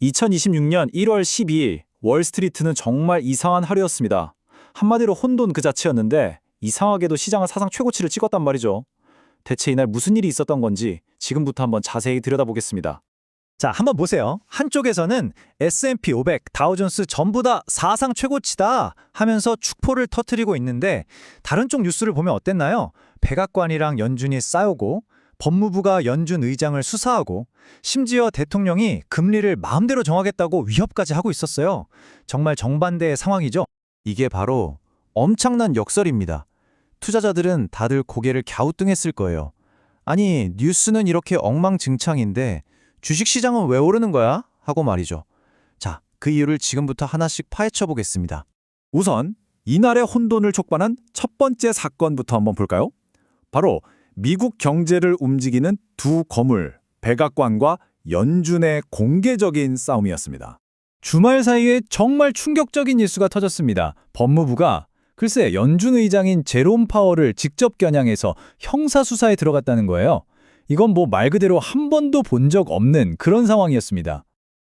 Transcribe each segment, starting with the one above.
2026년 1월 12일 월스트리트는 정말 이상한 하루였습니다. 한마디로 혼돈 그 자체였는데 이상하게도 시장은 사상 최고치를 찍었단 말이죠. 대체 이날 무슨 일이 있었던 건지 지금부터 한번 자세히 들여다보겠습니다. 자, 한번 보세요. 한쪽에서는 S&P 500, 다우존스 전부 다 사상 최고치다 하면서 축포를 터뜨리고 있는데 다른 쪽 뉴스를 보면 어땠나요? 백악관이랑 연준이 싸우고 법무부가 연준 의장을 수사하고 심지어 대통령이 금리를 마음대로 정하겠다고 위협까지 하고 있었어요. 정말 정반대의 상황이죠. 이게 바로 엄청난 역설입니다. 투자자들은 다들 고개를 갸우뚱했을 거예요. 아니, 뉴스는 이렇게 엉망진창인데 주식시장은 왜 오르는 거야? 하고 말이죠. 자, 그 이유를 지금부터 하나씩 파헤쳐 보겠습니다. 우선 이날의 혼돈을 촉발한 첫 번째 사건부터 한번 볼까요? 바로 미국 경제를 움직이는 두 거물, 백악관과 연준의 공개적인 싸움이었습니다. 주말 사이에 정말 충격적인 뉴스가 터졌습니다. 법무부가 글쎄 연준 의장인 제롬 파월을 직접 겨냥해서 형사수사에 들어갔다는 거예요. 이건 뭐 말 그대로 한 번도 본 적 없는 그런 상황이었습니다.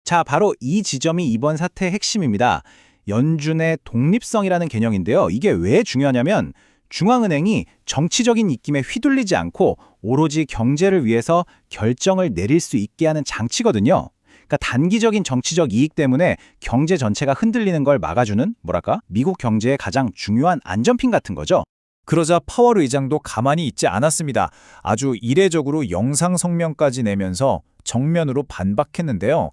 자, 바로 이 지점이 이번 사태의 핵심입니다. 연준의 독립성이라는 개념인데요. 이게 왜 중요하냐면 중앙은행이 정치적인 입김에 휘둘리지 않고 오로지 경제를 위해서 결정을 내릴 수 있게 하는 장치거든요. 그러니까 단기적인 정치적 이익 때문에 경제 전체가 흔들리는 걸 막아주는 미국 경제의 가장 중요한 안전핀 같은 거죠. 그러자 파월 의장도 가만히 있지 않았습니다. 아주 이례적으로 영상 성명까지 내면서 정면으로 반박했는데요.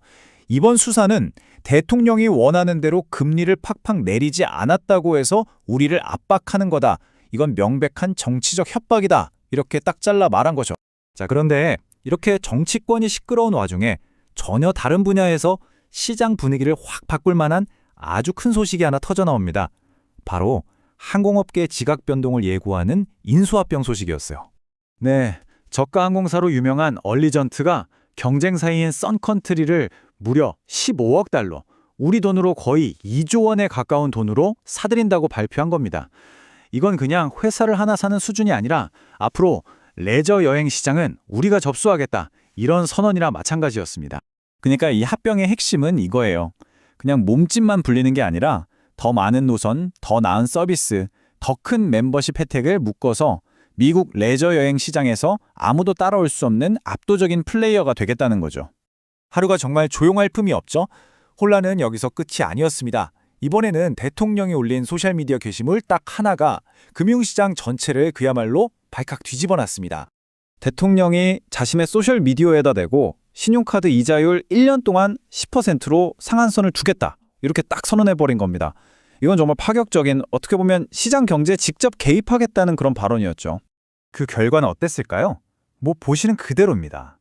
이번 수사는 대통령이 원하는 대로 금리를 팍팍 내리지 않았다고 해서 우리를 압박하는 거다. 이건 명백한 정치적 협박이다. 이렇게 딱 잘라 말한 거죠. 자, 그런데 이렇게 정치권이 시끄러운 와중에 전혀 다른 분야에서 시장 분위기를 확 바꿀 만한 아주 큰 소식이 하나 터져 나옵니다. 바로 항공업계 지각 변동을 예고하는 인수합병 소식이었어요. 네, 저가 항공사로 유명한 얼리전트가 경쟁사인 선컨트리를 무려 15억 달러, 우리 돈으로 거의 2조 원에 가까운 돈으로 사들인다고 발표한 겁니다. 이건 그냥 회사를 하나 사는 수준이 아니라 앞으로 레저 여행 시장은 우리가 접수하겠다, 이런 선언이나 마찬가지였습니다. 그러니까 이 합병의 핵심은 이거예요. 그냥 몸집만 불리는 게 아니라 더 많은 노선, 더 나은 서비스, 더 큰 멤버십 혜택을 묶어서 미국 레저 여행 시장에서 아무도 따라올 수 없는 압도적인 플레이어가 되겠다는 거죠. 하루가 정말 조용할 틈이 없죠. 혼란은 여기서 끝이 아니었습니다. 이번에는 대통령이 올린 소셜미디어 게시물 딱 하나가 금융시장 전체를 그야말로 발칵 뒤집어 놨습니다. 대통령이 자신의 소셜미디어에다 대고 신용카드 이자율 1년 동안 10%로 상한선을 두겠다. 이렇게 딱 선언해버린 겁니다. 이건 정말 파격적인, 어떻게 보면 시장 경제에 직접 개입하겠다는 그런 발언이었죠. 그 결과는 어땠을까요? 뭐 보시는 그대로입니다.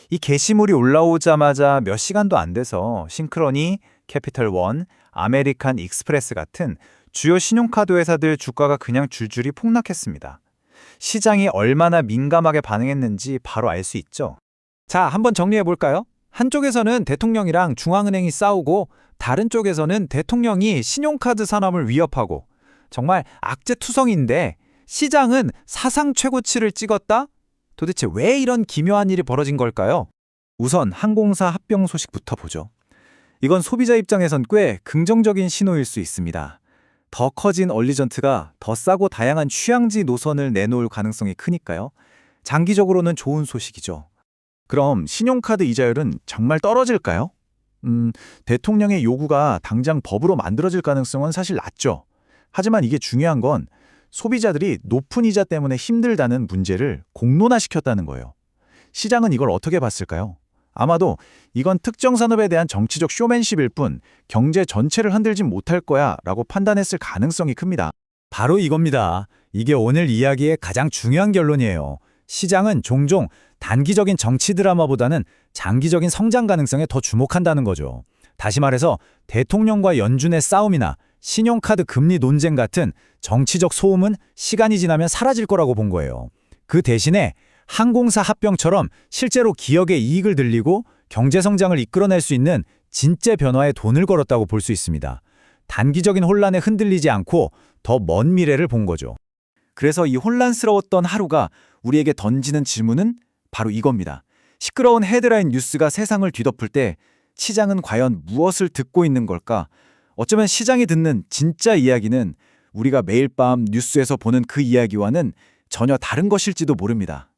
이 게시물이 올라오자마자 몇 시간도 안 돼서 싱크로니, 캐피털원, 아메리칸 익스프레스 같은 주요 신용카드 회사들 주가가 그냥 줄줄이 폭락했습니다. 시장이 얼마나 민감하게 반응했는지 바로 알 수 있죠. 자, 한번 정리해볼까요? 한쪽에서는 대통령이랑 중앙은행이 싸우고 다른 쪽에서는 대통령이 신용카드 산업을 위협하고 정말 악재투성인데 시장은 사상 최고치를 찍었다? 도대체 왜 이런 기묘한 일이 벌어진 걸까요? 우선 항공사 합병 소식부터 보죠. 이건 소비자 입장에선 꽤 긍정적인 신호일 수 있습니다. 더 커진 얼리전트가 더 싸고 다양한 휴양지 노선을 내놓을 가능성이 크니까요. 장기적으로는 좋은 소식이죠. 그럼 신용카드 이자율은 정말 떨어질까요? 대통령의 요구가 당장 법으로 만들어질 가능성은 사실 낮죠. 하지만 이게 중요한 건 소비자들이 높은 이자 때문에 힘들다는 문제를 공론화시켰다는 거예요. 시장은 이걸 어떻게 봤을까요? 아마도 이건 특정 산업에 대한 정치적 쇼맨십일 뿐 경제 전체를 흔들진 못할 거야 라고 판단했을 가능성이 큽니다. 바로 이겁니다. 이게 오늘 이야기의 가장 중요한 결론이에요. 시장은 종종 단기적인 정치 드라마보다는 장기적인 성장 가능성에 더 주목한다는 거죠. 다시 말해서 대통령과 연준의 싸움이나 신용카드 금리 논쟁 같은 정치적 소음은 시간이 지나면 사라질 거라고 본 거예요. 그 대신에 항공사 합병처럼 실제로 기업의 이익을 늘리고 경제 성장을 이끌어낼 수 있는 진짜 변화에 돈을 걸었다고 볼 수 있습니다. 단기적인 혼란에 흔들리지 않고 더 먼 미래를 본 거죠. 그래서 이 혼란스러웠던 하루가 우리에게 던지는 질문은 바로 이겁니다. 시끄러운 헤드라인 뉴스가 세상을 뒤덮을 때 시장은 과연 무엇을 듣고 있는 걸까? 어쩌면 시장이 듣는 진짜 이야기는 우리가 매일 밤 뉴스에서 보는 그 이야기와는 전혀 다른 것일지도 모릅니다.